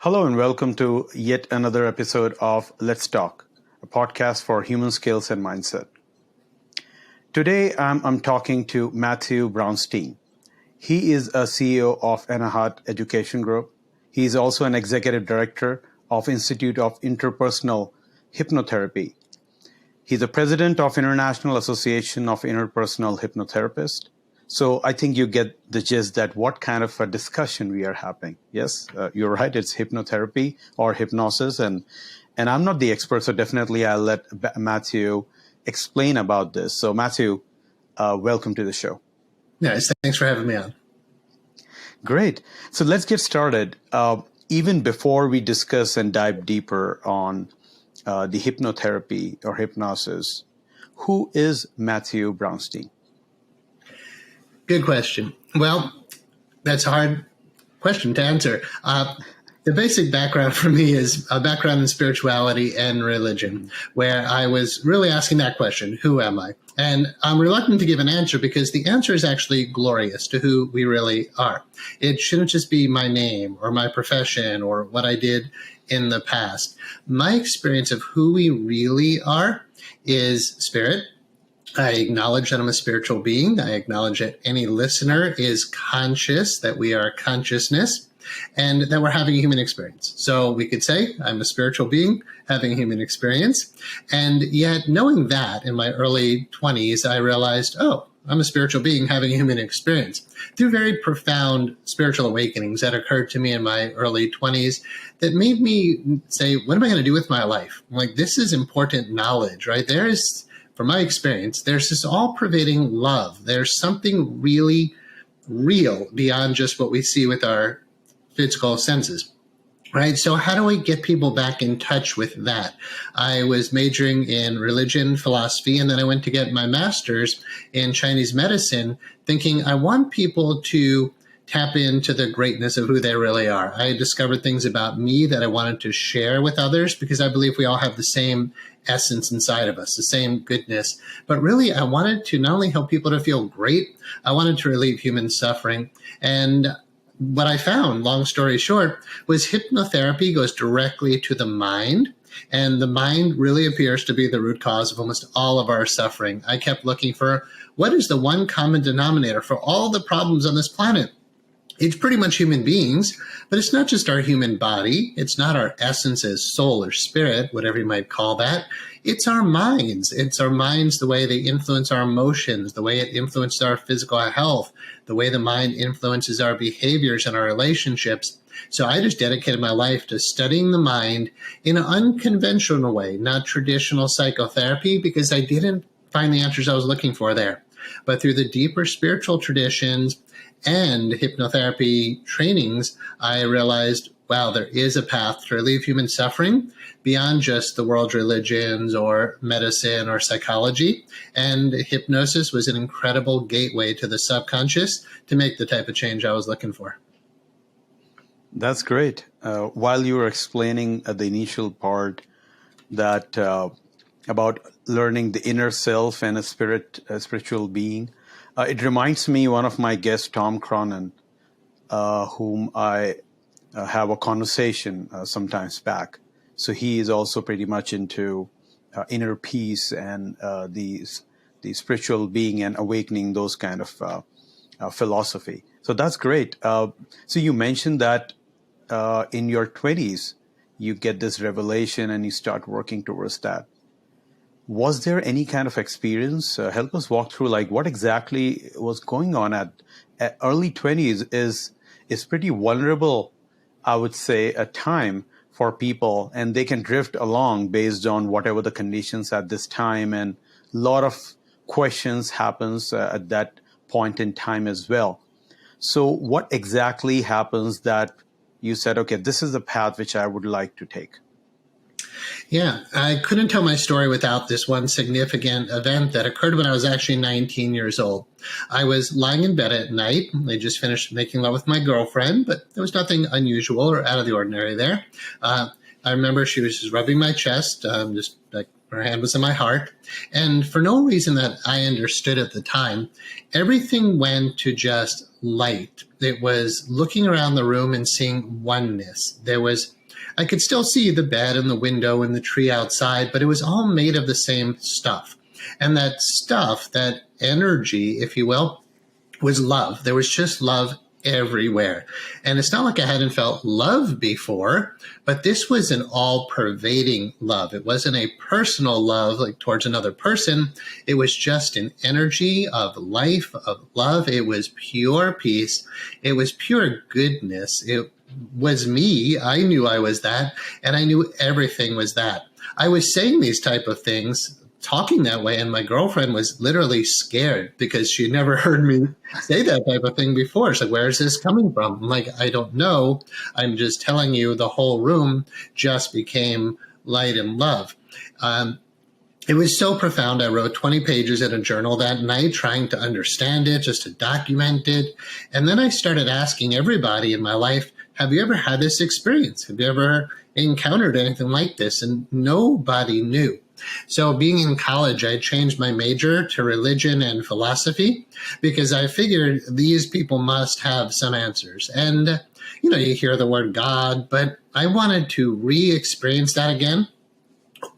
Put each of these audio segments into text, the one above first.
Hello and welcome to yet another episode of Let's Talk, a podcast for human skills and mindset. Today I'm talking to Mathew Brownstein. He is a CEO of Anahat Education Group. He is also an executive director of Institute of Interpersonal Hypnotherapy. He's the president of International Association of Interpersonal Hypnotherapists. So I think you get the gist that what kind of a discussion we are having. Yes, you're right. It's hypnotherapy or hypnosis. And I'm not the expert, so definitely I'll let Mathew explain about this. So Mathew, welcome to the show. Nice. Thanks for having me on. Great. So let's get started. Even before we discuss and dive deeper on the hypnotherapy or hypnosis, who is Mathew Brownstein? Good question. Well, that's a hard question to answer. The basic background for me is a background in spirituality and religion, where I was really asking that question, who am I? And I'm reluctant to give an answer because the answer is actually glorious to who we really are. It shouldn't just be my name or my profession or what I did in the past. My experience of who we really are is spirit. I acknowledge that I'm a spiritual being. I acknowledge that any listener is conscious, that we are consciousness, and that we're having a human experience. So we could say I'm a spiritual being having a human experience. And yet knowing that in my early 20s, I realized, oh, I'm a spiritual being having a human experience. Through very profound spiritual awakenings that occurred to me in my early 20s that made me say, what am I going to do with my life? Like, this is important knowledge, right? From my experience, there's this all-pervading love. There's something really real beyond just what we see with our physical senses, right? So how do we get people back in touch with that? I was majoring in religion, philosophy, and then I went to get my master's in Chinese medicine, thinking I want people to tap into the greatness of who they really are. I discovered things about me that I wanted to share with others because I believe we all have the same essence inside of us, the same goodness. But really, I wanted to not only help people to feel great, I wanted to relieve human suffering. And what I found, long story short, was hypnotherapy goes directly to the mind. And the mind really appears to be the root cause of almost all of our suffering. I kept looking for what is the one common denominator for all the problems on this planet. It's pretty much human beings, but it's not just our human body. It's not our essence as soul or spirit, whatever you might call that. It's our minds. It's our minds, the way they influence our emotions, the way it influences our physical health, the way the mind influences our behaviors and our relationships. So I just dedicated my life to studying the mind in an unconventional way, not traditional psychotherapy, because I didn't find the answers I was looking for there. But through the deeper spiritual traditions and hypnotherapy trainings, I realized, wow, there is a path to relieve human suffering beyond just the world's religions or medicine or psychology. And hypnosis was an incredible gateway to the subconscious to make the type of change I was looking for. That's great. While you were explaining the initial part that about learning the inner self and a spiritual being, it reminds me one of my guests, Tom Cronin, whom I have a conversation sometimes back. So he is also pretty much into inner peace and the spiritual being and awakening, those kind of philosophy. So that's great. So you mentioned that in your 20s, you get this revelation and you start working towards that. Was there any kind of experience? Help us walk through like what exactly was going on at early 20s is pretty vulnerable, I would say, a time for people, and they can drift along based on whatever the conditions at this time, and a lot of questions happens at that point in time as well. So what exactly happens that you said, okay, this is the path which I would like to take? Yeah, I couldn't tell my story without this one significant event that occurred when I was actually 19 years old. I was lying in bed at night. I just finished making love with my girlfriend, but there was nothing unusual or out of the ordinary there. I remember she was just rubbing my chest, just like Her hand was in my heart. And for no reason that I understood at the time, everything went to just light. It was looking around the room and seeing oneness. I could still see the bed and the window and the tree outside, but it was all made of the same stuff. And that stuff, that energy, if you will, was love. There was just love everywhere. And it's not like I hadn't felt love before, but this was an all-pervading love. It wasn't a personal love like towards another person. It was just an energy of life, of love. It was pure peace. It was pure goodness. It was me. I knew I was that, and I knew everything was that. I was saying these type of things, talking that way, and my girlfriend was literally scared because she never heard me say that type of thing before. So where is this coming from? I'm like, I don't know. I'm just telling you the whole room just became light and love. It was so profound. I wrote 20 pages in a journal that night trying to understand it, just to document it. And then I started asking everybody in my life, have you ever had this experience? Have you ever encountered anything like this? And nobody knew. So being in college, I changed my major to religion and philosophy because I figured these people must have some answers. And, you hear the word God, but I wanted to re-experience that again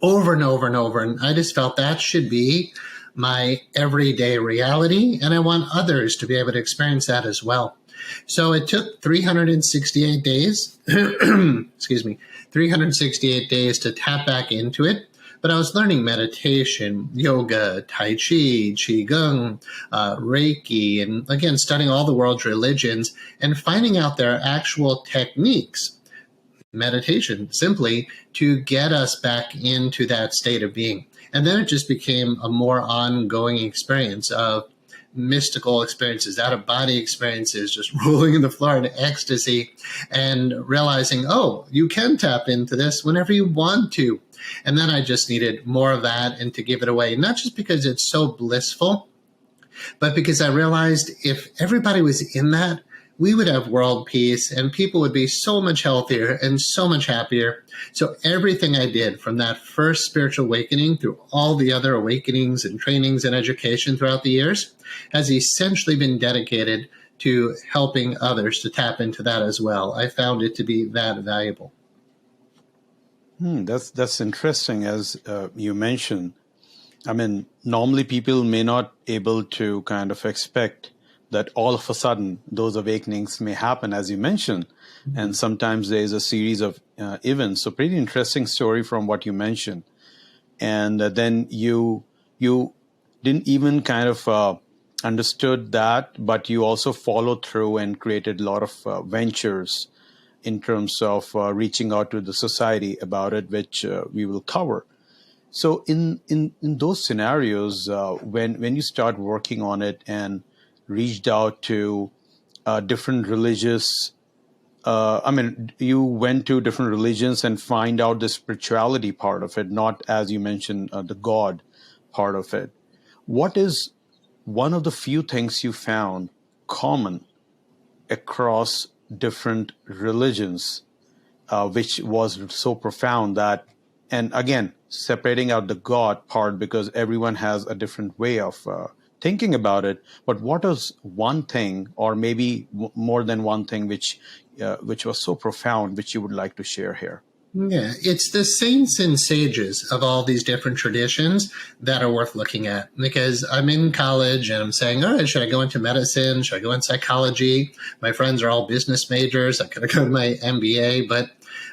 over and over and over. And I just felt that should be my everyday reality. And I want others to be able to experience that as well. So it took 368 days, 368 days to tap back into it. But I was learning meditation, yoga, Tai Chi, Qigong, Reiki, and again, studying all the world's religions and finding out their actual techniques, meditation, simply to get us back into that state of being. And then it just became a more ongoing experience of mystical experiences, out-of-body experiences, just rolling in the floor in ecstasy and realizing, oh, you can tap into this whenever you want to. And then I just needed more of that and to give it away, not just because it's so blissful, but because I realized if everybody was in that, we would have world peace and people would be so much healthier and so much happier. So everything I did from that first spiritual awakening through all the other awakenings and trainings and education throughout the years has essentially been dedicated to helping others to tap into that as well. I found it to be that valuable. That's interesting, as you mentioned. I mean, normally people may not able to kind of expect that all of a sudden those awakenings may happen, as you mentioned. Mm-hmm. And sometimes there is a series of events. So pretty interesting story from what you mentioned. And then you didn't even kind of understood that, but you also followed through and created a lot of ventures in terms of reaching out to the society about it, which we will cover. So in those scenarios, when you start working on it and reached out to different religious, you went to different religions and find out the spirituality part of it, not, as you mentioned, the God part of it. What is one of the few things you found common across different religions, which was so profound that, and again, separating out the God part because everyone has a different way of thinking about it. But what is one thing, or maybe more than one thing, which was so profound, which you would like to share here? Yeah, it's the saints and sages of all these different traditions that are worth looking at, because I'm in college and I'm saying, all right, should I go into medicine? Should I go into psychology? My friends are all business majors. I could have gone my MBA, but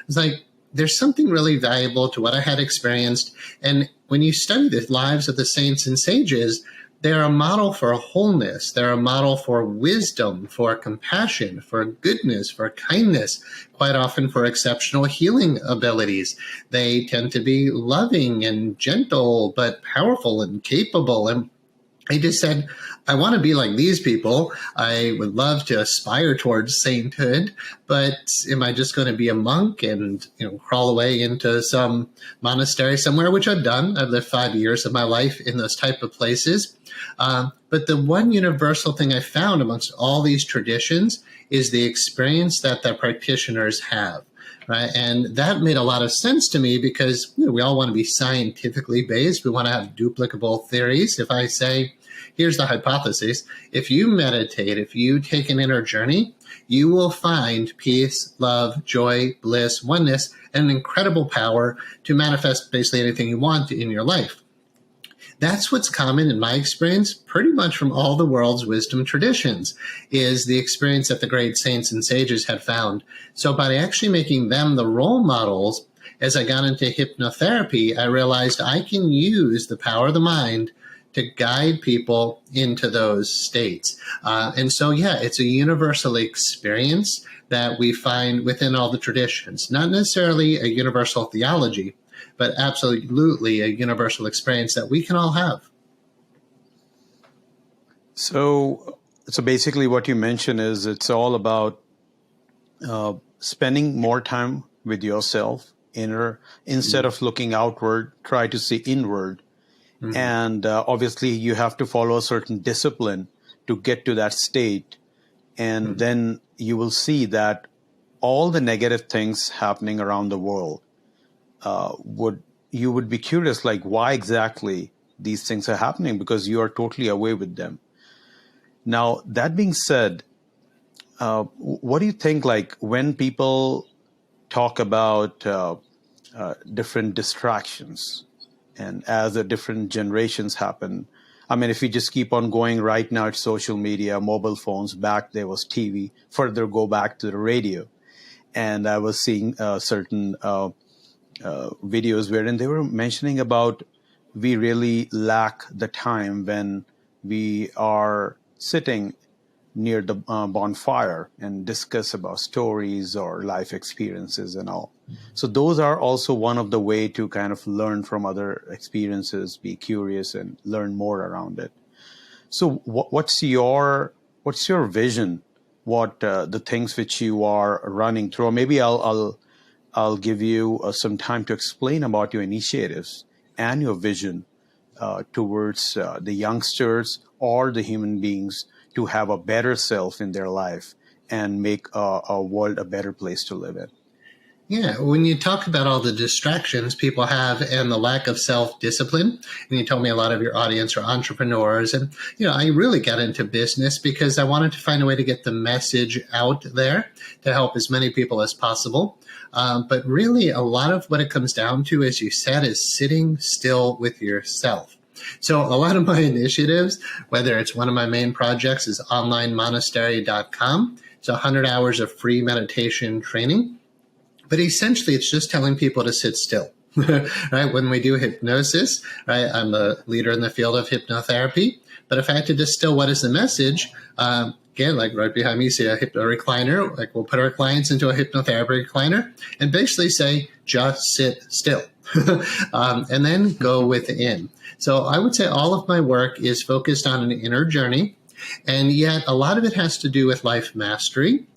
it's like, there's something really valuable to what I had experienced. And when you study the lives of the saints and sages, they're a model for wholeness. They're a model for wisdom, for compassion, for goodness, for kindness, quite often for exceptional healing abilities. They tend to be loving and gentle, but powerful and capable. And I just said, I want to be like these people. I would love to aspire towards sainthood, but am I just going to be a monk and, crawl away into some monastery somewhere, which I've done. I've lived 5 years of my life in those type of places. But the one universal thing I found amongst all these traditions is the experience that the practitioners have. right? And that made a lot of sense to me because we all want to be scientifically based. We want to have duplicable theories. If I say, here's the hypothesis, if you meditate, if you take an inner journey, you will find peace, love, joy, bliss, oneness, and an incredible power to manifest basically anything you want in your life. That's what's common in my experience, pretty much from all the world's wisdom traditions, is the experience that the great saints and sages had found. So by actually making them the role models, as I got into hypnotherapy, I realized I can use the power of the mind to guide people into those states. And so, yeah, it's a universal experience that we find within all the traditions, not necessarily a universal theology, but absolutely a universal experience that we can all have. So basically what you mentioned is it's all about spending more time with yourself, instead of looking outward, try to see inward. Mm-hmm. And obviously you have to follow a certain discipline to get to that state. And then you will see that all the negative things happening around the world, you would be curious, like, why exactly these things are happening, because you are totally away with them. Now, that being said, what do you think, like, when people talk about different distractions, and as the different generations happen, I mean, if you just keep on going right now, it's social media, mobile phones, back there was TV, further go back to the radio. And I was seeing certain videos wherein they were mentioning about we really lack the time when we are sitting near the bonfire and discuss about stories or life experiences and all. So those are also one of the way to kind of learn from other experiences, be curious and learn more around it. So what's your vision? What the things which you are running through? Or maybe I'll give you some time to explain about your initiatives and your vision towards the youngsters or the human beings to have a better self in their life and make a world a better place to live in. Yeah, when you talk about all the distractions people have and the lack of self-discipline, and you told me a lot of your audience are entrepreneurs, and I really got into business because I wanted to find a way to get the message out there to help as many people as possible. But really, a lot of what it comes down to, as you said, is sitting still with yourself. So a lot of my initiatives, whether it's one of my main projects is onlinemonastery.com. It's 100 hours of free meditation training. But essentially, it's just telling people to sit still, right? When we do hypnosis, right? I'm the leader in the field of hypnotherapy. But if I had to distill what is the message, again, like right behind me, you see a recliner. Like we'll put our clients into a hypnotherapy recliner and basically say, just sit still, and then go within. So I would say all of my work is focused on an inner journey. And yet a lot of it has to do with life mastery,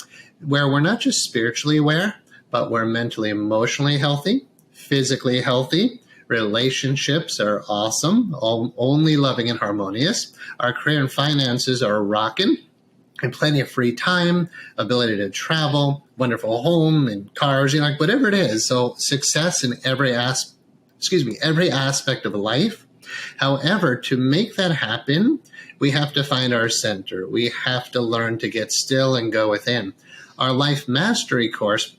where we're not just spiritually aware, but we're mentally, emotionally healthy, physically healthy. Relationships are awesome, only loving and harmonious. Our career and finances are rocking, and plenty of free time, ability to travel, wonderful home and cars, like whatever it is. So success in every aspect of life. However, to make that happen, we have to find our center. We have to learn to get still and go within. Our life mastery course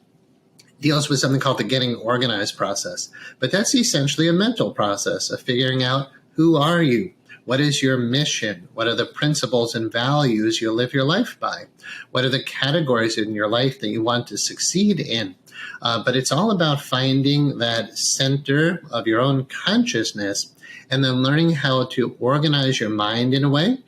deals with something called the getting organized process. But that's essentially a mental process of figuring out, who are you? What is your mission? What are the principles and values you live your life by? What are the categories in your life that you want to succeed in? But it's all about finding that center of your own consciousness and then learning how to organize your mind in a way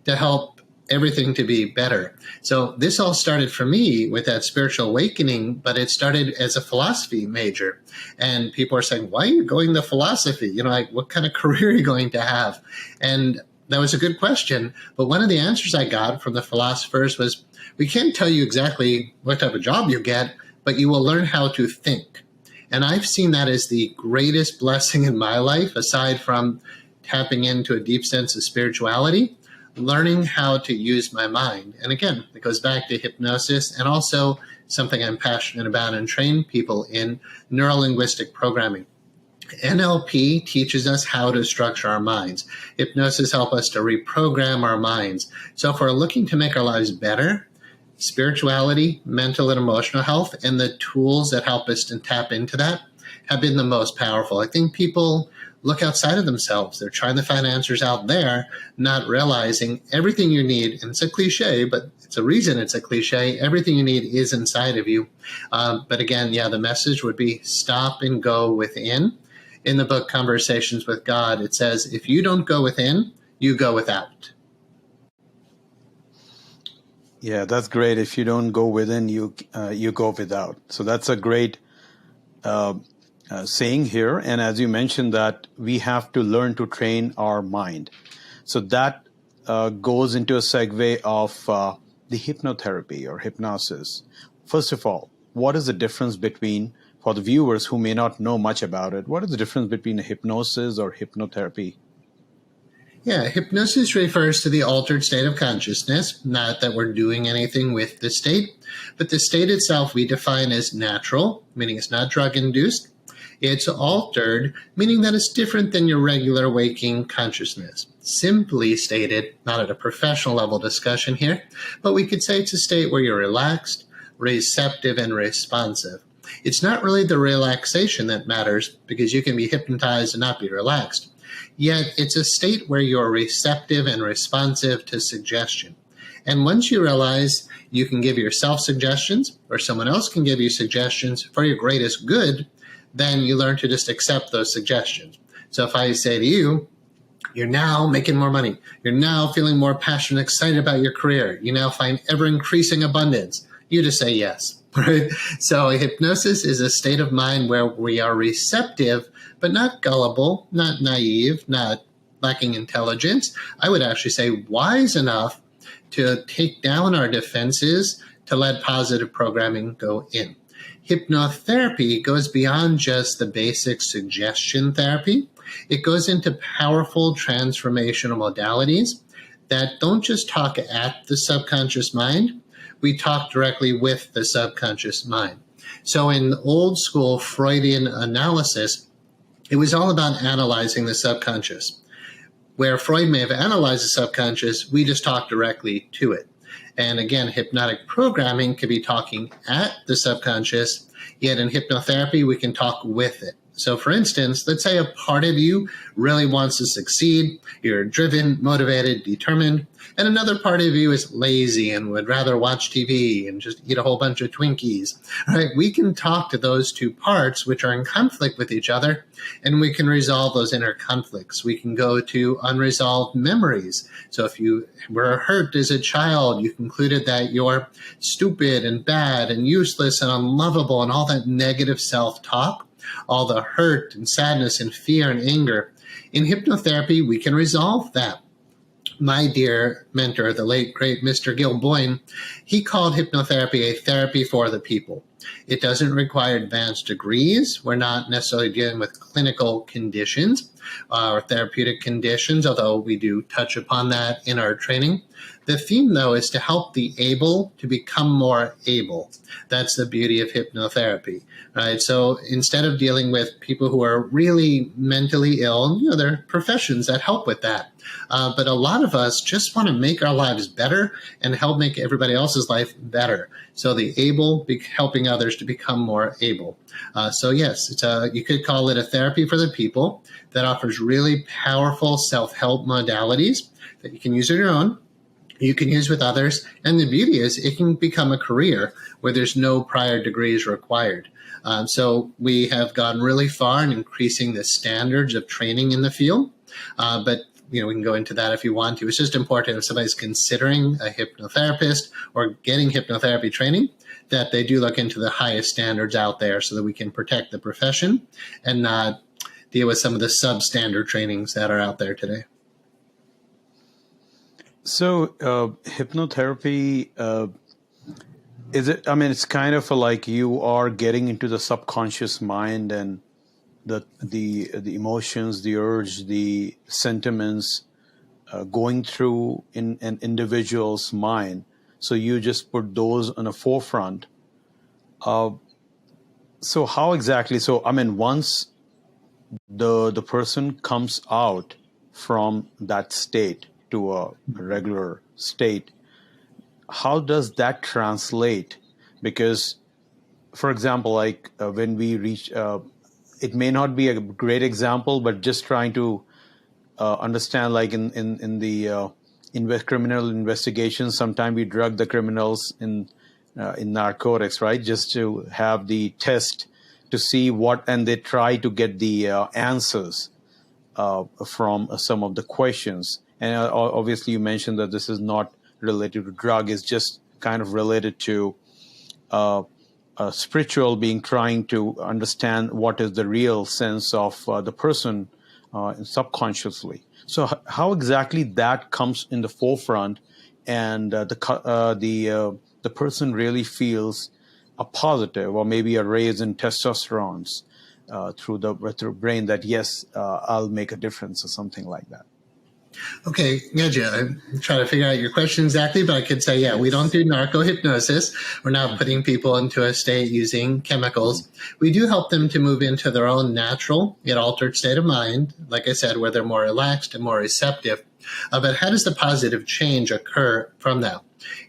to help everything to be better. So this all started for me with that spiritual awakening, but it started as a philosophy major. And people are saying, why are you going to philosophy? Like, what kind of career are you going to have? And that was a good question. But one of the answers I got from the philosophers was, we can't tell you exactly what type of job you get, but you will learn how to think. And I've seen that as the greatest blessing in my life, aside from tapping into a deep sense of spirituality, learning how to use my mind. And again, it goes back to hypnosis and also something I'm passionate about and train people in, neuro-linguistic programming. NLP teaches us how to structure our minds. Hypnosis helps us to reprogram our minds. So if we're looking to make our lives better, spirituality, mental and emotional health, and the tools that help us to tap into that have been the most powerful. I think people look outside of themselves. They're trying to find answers out there, not realizing everything you need, and it's a cliche, but it's a reason it's a cliche, everything you need is inside of you. But again, the message would be stop and go within. In the book Conversations with God, it says, if you don't go within, you go without. Yeah, that's great. If you don't go within, you go without. So that's a great saying here. And as you mentioned, that we have to learn to train our mind. So that goes into a segue of the hypnotherapy or hypnosis. First of all, what is the difference between, for the viewers who may not know much about it, what is the difference between a hypnosis or hypnotherapy? Yeah, hypnosis refers to the altered state of consciousness, not that we're doing anything with the state, but the state itself we define as natural, meaning it's not drug-induced. It's altered, meaning that it's different than your regular waking consciousness. Simply stated, not at a professional level discussion here, but we could say it's a state where you're relaxed, receptive, and responsive. It's not really the relaxation that matters, because you can be hypnotized and not be relaxed. Yet it's a state where you're receptive and responsive to suggestion. And once you realize you can give yourself suggestions, or someone else can give you suggestions for your greatest good, then you learn to just accept those suggestions. So if I say to you, you're now making more money, you're now feeling more passionate, excited about your career, you now find ever-increasing abundance, you just say yes, right? So hypnosis is a state of mind where we are receptive, but not gullible, not naive, not lacking intelligence. I would actually say wise enough to take down our defenses to let positive programming go in. Hypnotherapy goes beyond just the basic suggestion therapy. It goes into powerful transformational modalities that don't just talk at the subconscious mind, we talk directly with the subconscious mind. So in old school Freudian analysis, it was all about analyzing the subconscious. Where Freud may have analyzed the subconscious, we just talk directly to it. And again, hypnotic programming could be talking at the subconscious, yet in hypnotherapy, we can talk with it. So for instance, let's say a part of you really wants to succeed, you're driven, motivated, determined, and another part of you is lazy and would rather watch TV and just eat a whole bunch of Twinkies, right? We can talk to those two parts which are in conflict with each other, and we can resolve those inner conflicts. We can go to unresolved memories. So if you were hurt as a child, you concluded that you're stupid and bad and useless and unlovable and all that negative self-talk, all the hurt and sadness and fear and anger. In hypnotherapy, we can resolve that. My dear mentor, the late, great Mr. Gil Boyne, he called hypnotherapy a therapy for the people. It doesn't require advanced degrees. We're not necessarily dealing with clinical conditions or therapeutic conditions, although we do touch upon that in our training. The theme, though, is to help the able to become more able. That's the beauty of hypnotherapy, right? So instead of dealing with people who are really mentally ill, there are professions that help with that. But a lot of us just want to make our lives better and help make everybody else's life better. So the able, helping others to become more able. So yes, you could call it a therapy for the people that offers really powerful self-help modalities that you can use on your own, you can use with others, and the beauty is it can become a career where there's no prior degrees required. So we have gone really far in increasing the standards of training in the field, but we can go into that if you want to. It's just important if somebody's considering a hypnotherapist or getting hypnotherapy training, that they do look into the highest standards out there so that we can protect the profession and not deal with some of the substandard trainings that are out there today. So hypnotherapy, is it, it's kind of like you are getting into the subconscious mind and the emotions, the urge, the sentiments going through in an individual's mind. So you just put those on a forefront So how exactly? So I mean, once the person comes out from that state to a regular state, how does that translate? Because, for example, like when we reach, it may not be a great example, but just trying to understand, like in the criminal investigations, sometimes we drug the criminals in narcotics, right? Just to have the test to see what, and they try to get the answers from some of the questions. And obviously, you mentioned that this is not related to drug; it's just kind of related to spiritual being, trying to understand what is the real sense of the person subconsciously. So how exactly that comes in the forefront, and the person really feels a positive or maybe a raise in testosterone through brain, that yes, I'll make a difference or something like that. Okay, gotcha. I'm trying to figure out your question exactly, but I could say, yeah, we don't do narco hypnosis. We're not putting people into a state using chemicals. We do help them to move into their own natural yet altered state of mind, like I said, where they're more relaxed and more receptive. But how does the positive change occur from that?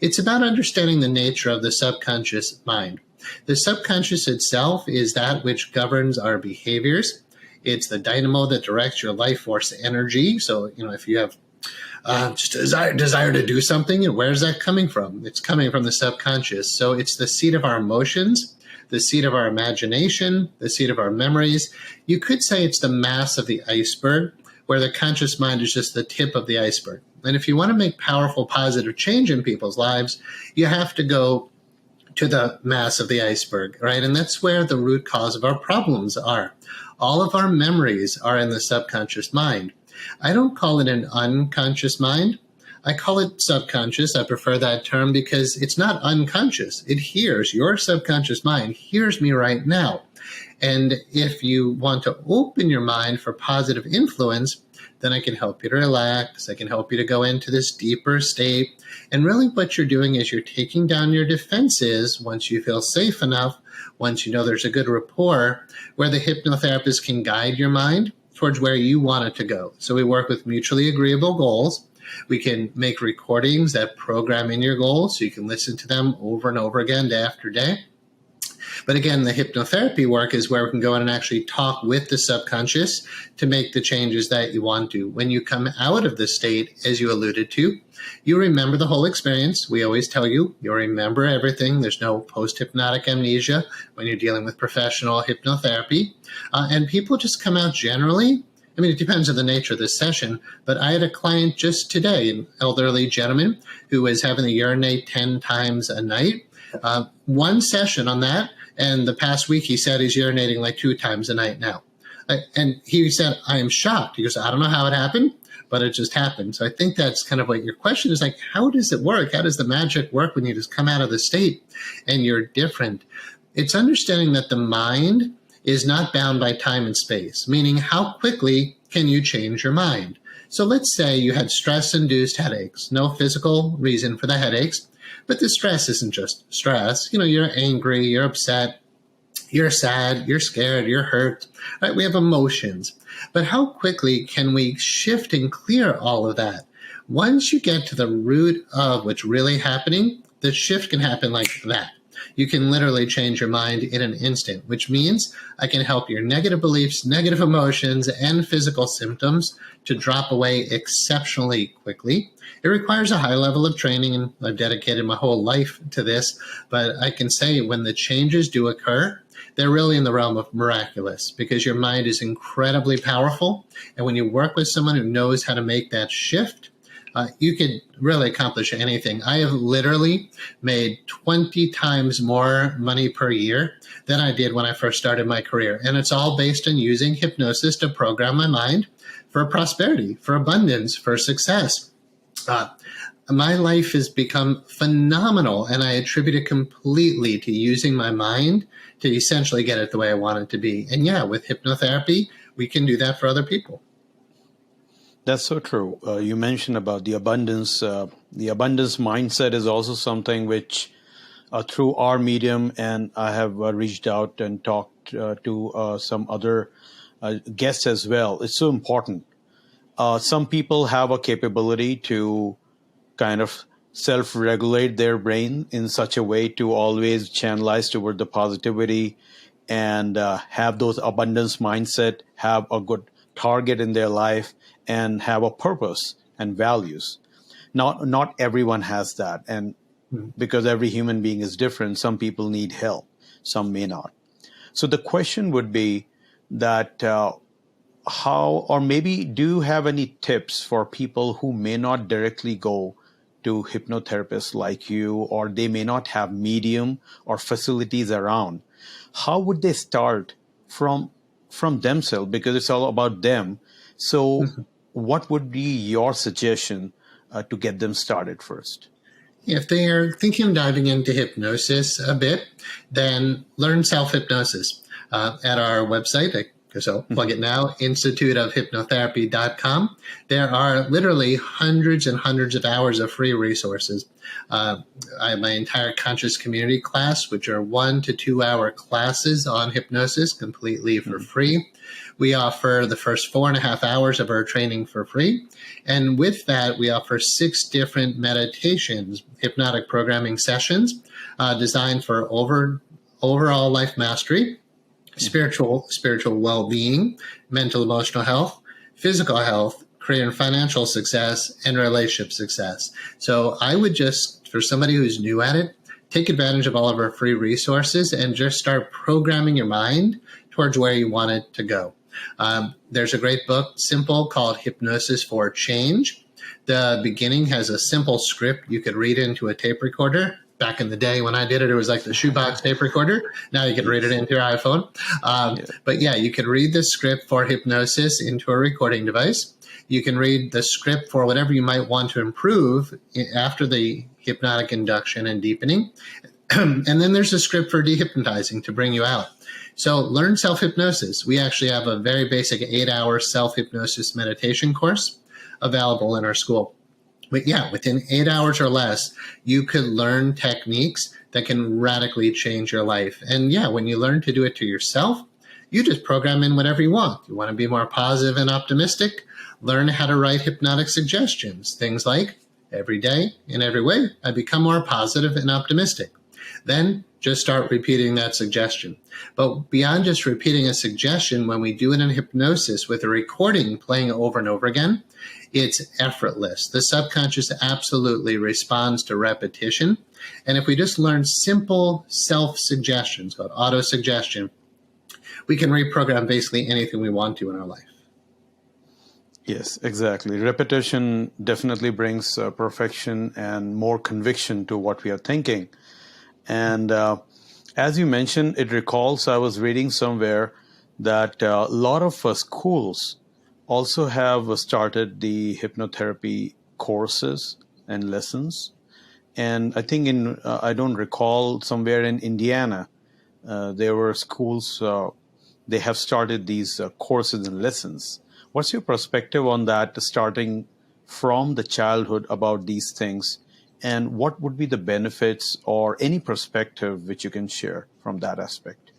It's about understanding the nature of the subconscious mind. The subconscious itself is that which governs our behaviors. It's the dynamo that directs your life force energy. So, if you have just a desire to do something, where is that coming from? It's coming from the subconscious. So it's the seat of our emotions, the seat of our imagination, the seat of our memories. You could say it's the mass of the iceberg, where the conscious mind is just the tip of the iceberg. And if you want to make powerful, positive change in people's lives, you have to go to the mass of the iceberg, right? And that's where the root cause of our problems are. All of our memories are in the subconscious mind. I don't call it an unconscious mind. I call it subconscious. I prefer that term because it's not unconscious. It hears, your subconscious mind hears me right now. And if you want to open your mind for positive influence, then I can help you to relax. I can help you to go into this deeper state. And really what you're doing is you're taking down your defenses once you feel safe enough, once you know there's a good rapport, where the hypnotherapist can guide your mind towards where you want it to go. So we work with mutually agreeable goals. We can make recordings that program in your goals so you can listen to them over and over again, day after day. But again, the hypnotherapy work is where we can go in and actually talk with the subconscious to make the changes that you want to. When you come out of this state, as you alluded to, you remember the whole experience. We always tell you, you'll remember everything. There's no post-hypnotic amnesia when you're dealing with professional hypnotherapy. And people just come out generally. I mean, it depends on the nature of the session, but I had a client just today, an elderly gentleman who was having to urinate 10 times a night. One session on that, and the past week he said he's urinating like 2 times a night now. And he said, I am shocked. He goes, I don't know how it happened, but it just happened. So I think that's kind of what your question is, like, how does it work? How does the magic work when you just come out of the state and you're different? It's understanding that the mind is not bound by time and space, meaning how quickly can you change your mind? So let's say you had stress-induced headaches, no physical reason for the headaches, but the stress isn't just stress. You're angry, you're upset, you're sad, you're scared, you're hurt, right? We have emotions. But how quickly can we shift and clear all of that? Once you get to the root of what's really happening, the shift can happen like that. You can literally change your mind in an instant, which means I can help your negative beliefs, negative emotions, and physical symptoms to drop away exceptionally quickly. It requires a high level of training, and I've dedicated my whole life to this, but I can say when the changes do occur, they're really in the realm of miraculous because your mind is incredibly powerful. And when you work with someone who knows how to make that shift, you could really accomplish anything. I have literally made 20 times more money per year than I did when I first started my career. And it's all based on using hypnosis to program my mind for prosperity, for abundance, for success. My life has become phenomenal, and I attribute it completely to using my mind to essentially get it the way I want it to be. And yeah, with hypnotherapy, we can do that for other people. That's so true. You mentioned about the abundance. The abundance mindset is also something which through our medium, and I have reached out and talked to some other guests as well. It's so important. Some people have a capability to kind of self-regulate their brain in such a way to always channelize toward the positivity and have those abundance mindset, have a good target in their life, and have a purpose and values. Not everyone has that, and because every human being is different, some people need help, some may not. So the question would be that how, or maybe do you have any tips for people who may not directly go to hypnotherapists like you, or they may not have medium or facilities around? How would they start from themselves, because it's all about them? So what would be your suggestion to get them started first? If they are thinking of diving into hypnosis a bit, then learn self-hypnosis. At our website, so plug it now, instituteofhypnotherapy.com. There are literally hundreds and hundreds of hours of free resources. I have my entire conscious community class, which are 1 to 2 hour classes on hypnosis completely for free. We offer the first 4.5 hours of our training for free. And with that, we offer 6 different meditations, hypnotic programming sessions designed for overall life mastery, spiritual well-being, mental emotional health, physical health, career and financial success, and relationship success. So I would just, for somebody who's new at it, take advantage of all of our free resources and just start programming your mind towards where you want it to go. There's a great book, simple, called Hypnosis for Change. The beginning has a simple script you could read into a tape recorder. Back in the day when I did it, it was like the shoebox tape recorder. Now you can read it into your iPhone. But yeah, you could read the script for hypnosis into a recording device. You can read the script for whatever you might want to improve after the hypnotic induction and deepening. And then there's a script for dehypnotizing to bring you out. So learn self-hypnosis. We actually have a very basic 8-hour self-hypnosis meditation course available in our school. But yeah, within 8 hours or less, you could learn techniques that can radically change your life. And yeah, when you learn to do it to yourself, you just program in whatever you want. You want to be more positive and optimistic? Learn how to write hypnotic suggestions. Things like, every day, in every way, I become more positive and optimistic. Then just start repeating that suggestion. But beyond just repeating a suggestion, when we do it in hypnosis with a recording playing over and over again, it's effortless. The subconscious absolutely responds to repetition. And if we just learn simple self-suggestions called auto-suggestion, we can reprogram basically anything we want to in our life. Yes, exactly. Repetition definitely brings perfection and more conviction to what we are thinking. And as you mentioned, it recalls, I was reading somewhere that a lot of schools also have started the hypnotherapy courses and lessons. And I think I don't recall, somewhere in Indiana, there were schools, they have started these courses and lessons. What's your perspective on that, starting from the childhood about these things? And what would be the benefits or any perspective which you can share from that aspect?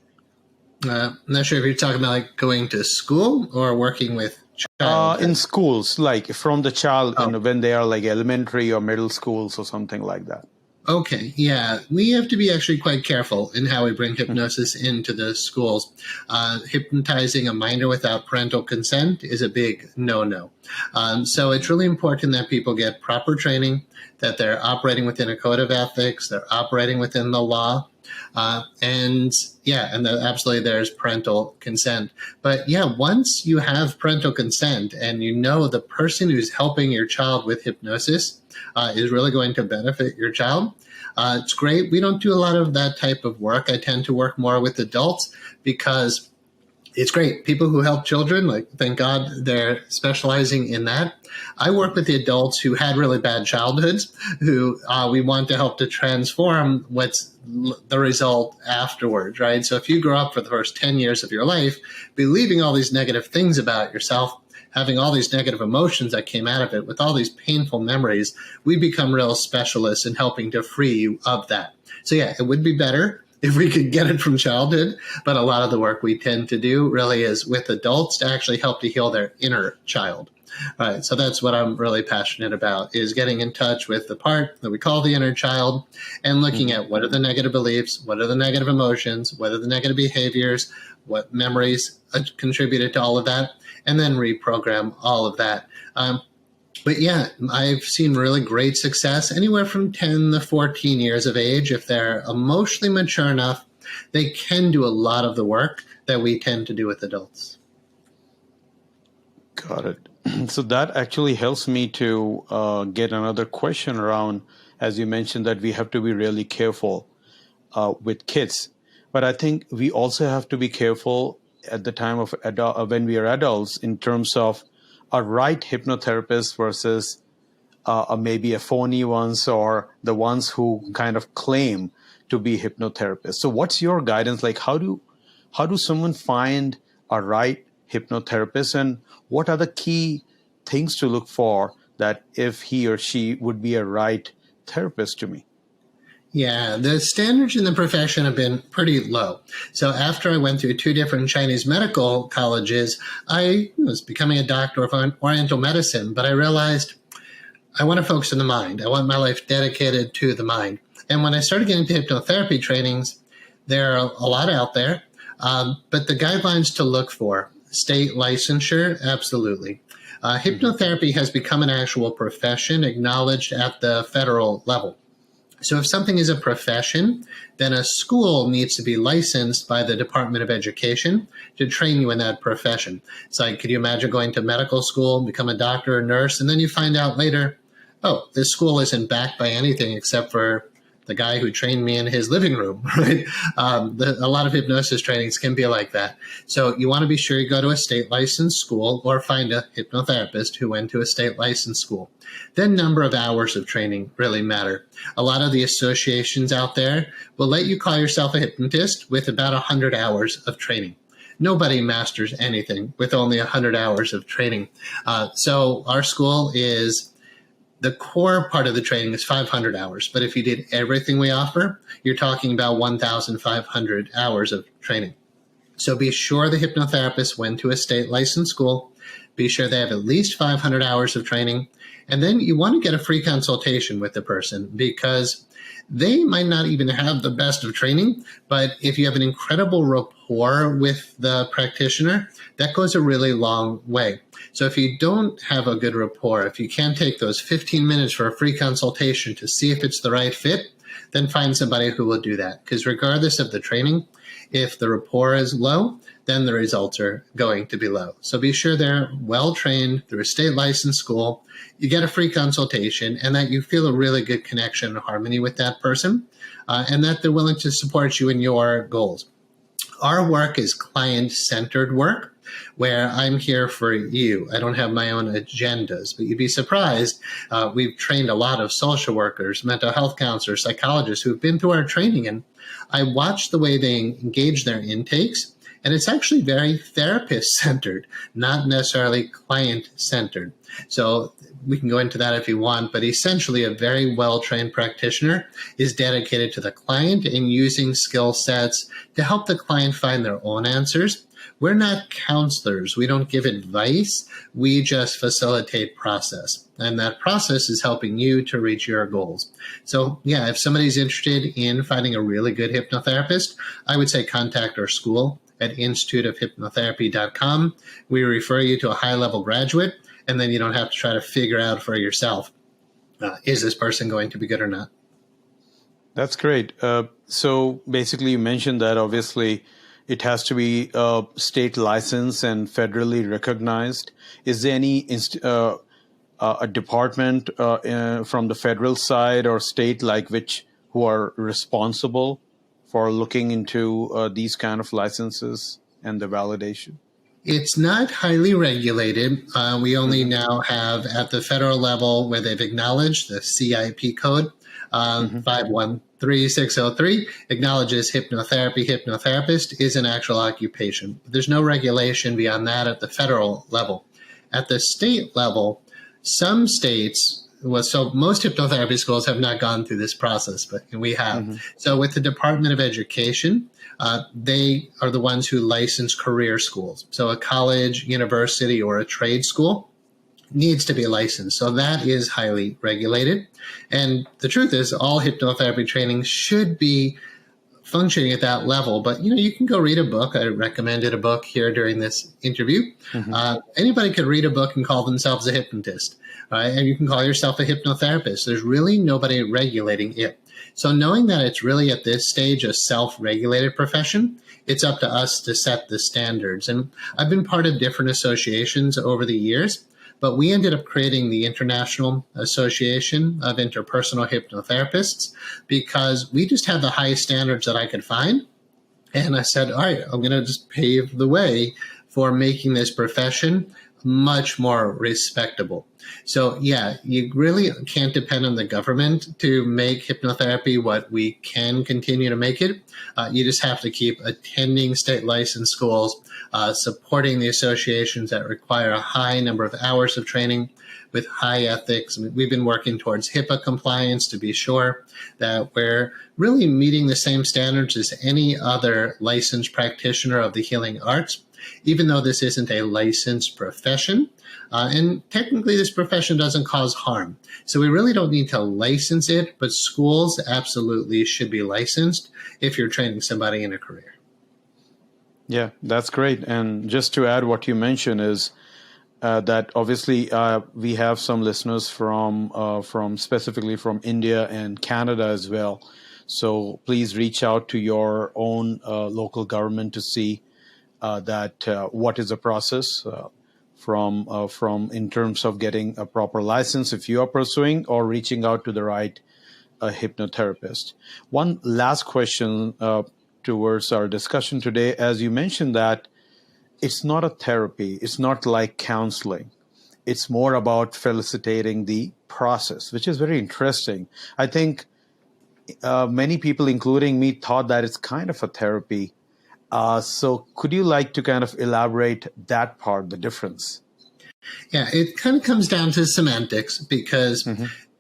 I'm not sure if you're talking about like going to school or working with child. In schools, like from the child, when they are like elementary or middle schools or something like that. Okay, yeah. We have to be actually quite careful in how we bring hypnosis into the schools. Hypnotizing a minor without parental consent is a big no-no. So it's really important that people get proper training, that they're operating within a code of ethics, they're operating within the law, and absolutely there's parental consent. But yeah, once you have parental consent and you know the person who's helping your child with hypnosis is really going to benefit your child, it's great. We don't do a lot of that type of work. I tend to work more with adults because it's great. People who help children, like, thank God they're specializing in that. I work with the adults who had really bad childhoods, who we want to help to transform what's the result afterwards, right? So if you grow up for the first 10 years of your life believing all these negative things about yourself, having all these negative emotions that came out of it, with all these painful memories, we become real specialists in helping to free you of that. So yeah, it would be better if we could get it from childhood, but a lot of the work we tend to do really is with adults to actually help to heal their inner child. All right, so that's what I'm really passionate about, is getting in touch with the part that we call the inner child and looking at what are the negative beliefs, what are the negative emotions, what are the negative behaviors, what memories contributed to all of that, and then reprogram all of that. But yeah, I've seen really great success anywhere from 10 to 14 years of age. If they're emotionally mature enough, they can do a lot of the work that we tend to do with adults. Got it. So that actually helps me to get another question around, as you mentioned, that we have to be really careful with kids. But I think we also have to be careful at the time of when we are adults in terms of a right hypnotherapist versus maybe a phony ones or the ones who kind of claim to be hypnotherapists. So what's your guidance? Like how do someone find a right hypnotherapist, and what are the key things to look for that if he or she would be a right therapist to me? Yeah, the standards in the profession have been pretty low. So after I went through 2 different Chinese medical colleges, I was becoming a doctor of Oriental medicine, but I realized I want to focus on the mind. I want my life dedicated to the mind. And when I started getting to hypnotherapy trainings, there are a lot out there, but the guidelines to look for, state licensure, absolutely. Hypnotherapy has become an actual profession acknowledged at the federal level. So if something is a profession, then a school needs to be licensed by the Department of Education to train you in that profession. It's like, could you imagine going to medical school, become a doctor or nurse, and then you find out later, oh, this school isn't backed by anything except for the guy who trained me in his living room, right? A lot of hypnosis trainings can be like that. So you want to be sure you go to a state licensed school or find a hypnotherapist who went to a state licensed school. Then number of hours of training really matter. A lot of the associations out there will let you call yourself a hypnotist with about 100 hours of training. Nobody masters anything with only 100 hours of training. So our school is, the core part of the training is 500 hours. But if you did everything we offer, you're talking about 1,500 hours of training. So be sure the hypnotherapist went to a state licensed school. Be sure they have at least 500 hours of training. And then you want to get a free consultation with the person, because they might not even have the best of training, but if you have an incredible rapport with the practitioner, that goes a really long way. So if you don't have a good rapport, if you can't take those 15 minutes for a free consultation to see if it's the right fit, then find somebody who will do that. Because regardless of the training, if the rapport is low, then the results are going to be low. So be sure they're well trained through a state licensed school. You get a free consultation, and that you feel a really good connection and harmony with that person, and that they're willing to support you in your goals. Our work is client-centered work, where I'm here for you. I don't have my own agendas, but you'd be surprised. We've trained a lot of social workers, mental health counselors, psychologists who've been through our training, and I watch the way they engage their intakes, and it's actually very therapist-centered, not necessarily client-centered. So we can go into that if you want, but essentially a very well-trained practitioner is dedicated to the client and using skill sets to help the client find their own answers. We're not counselors. We don't give advice. We just facilitate process. And that process is helping you to reach your goals. So yeah, if somebody's interested in finding a really good hypnotherapist, I would say contact our school at instituteofhypnotherapy.com. We refer you to a high-level graduate, and then you don't have to try to figure out for yourself, is this person going to be good or not? That's great. So basically you mentioned that obviously it has to be state licensed and federally recognized. Is there any a department from the federal side or state who are responsible for looking into these kind of licenses and the validation? It's not highly regulated. We only now have at the federal level where they've acknowledged the CIP code, 513603 acknowledges hypnotherapy. Hypnotherapist is an actual occupation. There's no regulation beyond that at the federal level. At the state level, some states well, so most hypnotherapy schools have not gone through this process, but we have. Mm-hmm. So with the Department of Education, they are the ones who license career schools. So a college, university, or a trade school needs to be licensed. So that is highly regulated. And the truth is, all hypnotherapy training should be functioning at that level. But you can go read a book. I recommended a book here during this interview. Mm-hmm. Anybody could read a book and call themselves a hypnotist, right? And you can call yourself a hypnotherapist. There's really nobody regulating it. So knowing that it's really at this stage a self-regulated profession, it's up to us to set the standards. And I've been part of different associations over the years, but we ended up creating the International Association of Interpersonal Hypnotherapists because we just had the highest standards that I could find. And I said, all right, I'm going to just pave the way for making this profession much more respectable. So yeah, you really can't depend on the government to make hypnotherapy what we can continue to make it. You just have to keep attending state licensed schools, supporting the associations that require a high number of hours of training with high ethics. I mean, we've been working towards HIPAA compliance to be sure that we're really meeting the same standards as any other licensed practitioner of the healing arts, even though this isn't a licensed profession. And technically, this profession doesn't cause harm. So we really don't need to license it, but schools absolutely should be licensed if you're training somebody in a career. Yeah, that's great. And just to add what you mentioned is that obviously we have some listeners from specifically from India and Canada as well. So please reach out to your own local government to see that what is the process from in terms of getting a proper license if you are pursuing or reaching out to the right hypnotherapist. One last question towards our discussion today, as you mentioned that it's not a therapy, it's not like counseling. It's more about facilitating the process, which is very interesting. I think many people, including me, thought that it's kind of a therapy. So could you like to kind of elaborate that part, the difference? Yeah, it kind of comes down to semantics because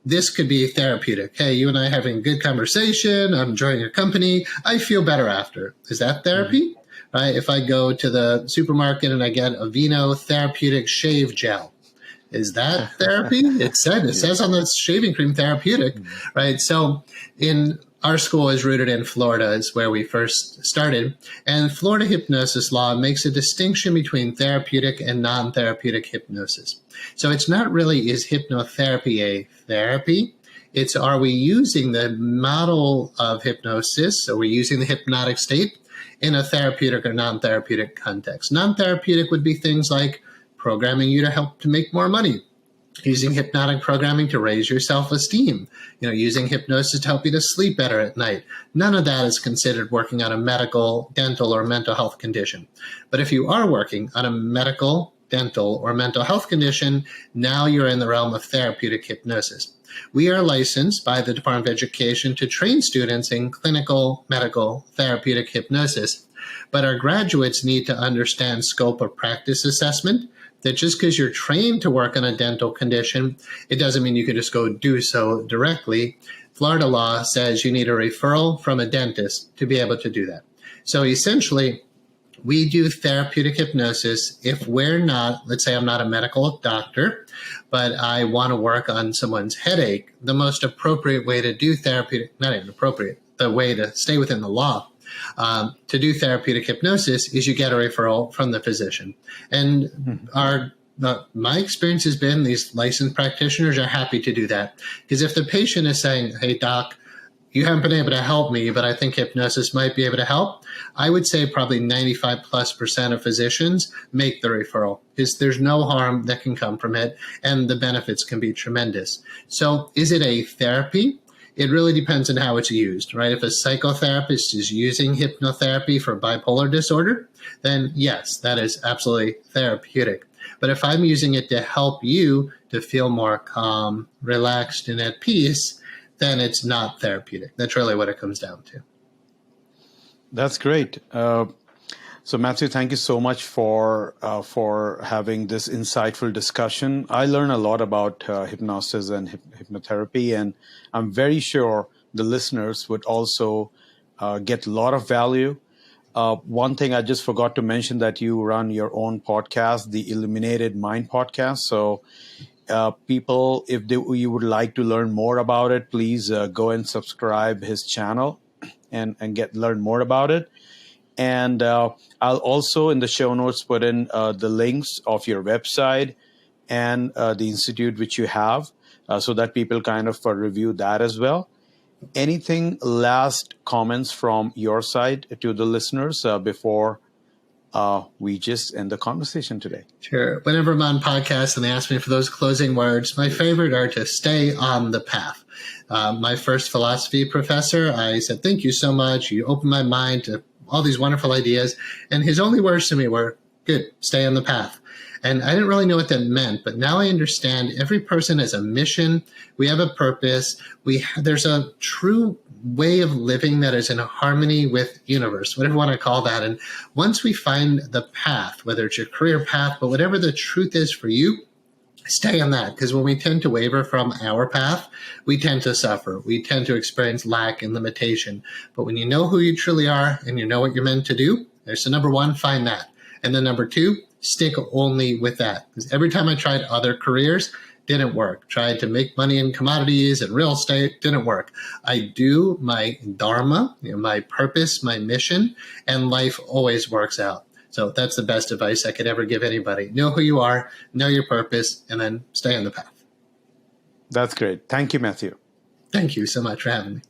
this could be therapeutic. Hey, you and I are having a good conversation. I'm enjoying your company. I feel better after. Is that therapy? Right? If I go to the supermarket and I get a Vino therapeutic shave gel, is that therapy? It says on the shaving cream therapeutic, right? So our school is rooted in Florida, is where we first started. And Florida hypnosis law makes a distinction between therapeutic and non-therapeutic hypnosis. So it's not really, is hypnotherapy a therapy? It's, are we using the model of hypnosis? Are we using the hypnotic state in a therapeutic or non-therapeutic context? Non-therapeutic would be things like programming you to help to make more money, using hypnotic programming to raise your self-esteem, using hypnosis to help you to sleep better at night. None of that is considered working on a medical, dental, or mental health condition. But if you are working on a medical, dental, or mental health condition, now you're in the realm of therapeutic hypnosis. We are licensed by the Department of Education to train students in clinical, medical, therapeutic hypnosis. But our graduates need to understand scope of practice assessment, that just because you're trained to work on a dental condition, it doesn't mean you can just go do so directly. Florida law says you need a referral from a dentist to be able to do that. So essentially, we do therapeutic hypnosis if we're not, let's say I'm not a medical doctor, but I want to work on someone's headache. The most appropriate way to do therapeutic, not even appropriate, the way to stay within the law, to do therapeutic hypnosis is you get a referral from the physician. And my experience has been these licensed practitioners are happy to do that. Because if the patient is saying, hey, doc, you haven't been able to help me, but I think hypnosis might be able to help, I would say probably 95+% of physicians make the referral because there's no harm that can come from it and the benefits can be tremendous. So is it a therapy? It really depends on how it's used, right? If a psychotherapist is using hypnotherapy for bipolar disorder, then yes, that is absolutely therapeutic. But if I'm using it to help you to feel more calm, relaxed, and at peace, then it's not therapeutic. That's really what it comes down to. That's great. So, Matthew, thank you so much for having this insightful discussion. I learned a lot about hypnosis and hypnotherapy, and I'm very sure the listeners would also get a lot of value. One thing I just forgot to mention, that you run your own podcast, the Illuminated Mind podcast. So people, if you would like to learn more about it, please go and subscribe his channel and learn more about it. And I'll also in the show notes put in the links of your website and the institute which you have, so that people kind of review that as well. Anything last comments from your side to the listeners before we just end the conversation today? Sure. Whenever I'm on podcasts and they ask me for those closing words, my favorite are to stay on the path. My first philosophy professor, I said, thank you so much. You opened my mind to all these wonderful ideas. And his only words to me were, good, stay on the path. And I didn't really know what that meant, but now I understand every person has a mission. We have a purpose. There's a true way of living that is in harmony with universe, whatever you want to call that. And once we find the path, whether it's your career path, but whatever the truth is for you, stay on that. Because when we tend to waver from our path, we tend to suffer. We tend to experience lack and limitation. But when you know who you truly are and you know what you're meant to do, there's the number one, find that. And then number two, stick only with that. Because every time I tried other careers, didn't work. Tried to make money in commodities and real estate, didn't work. I do my dharma, my purpose, my mission, and life always works out. So that's the best advice I could ever give anybody. Know who you are, know your purpose, and then stay on the path. That's great. Thank you, Matthew. Thank you so much for having me.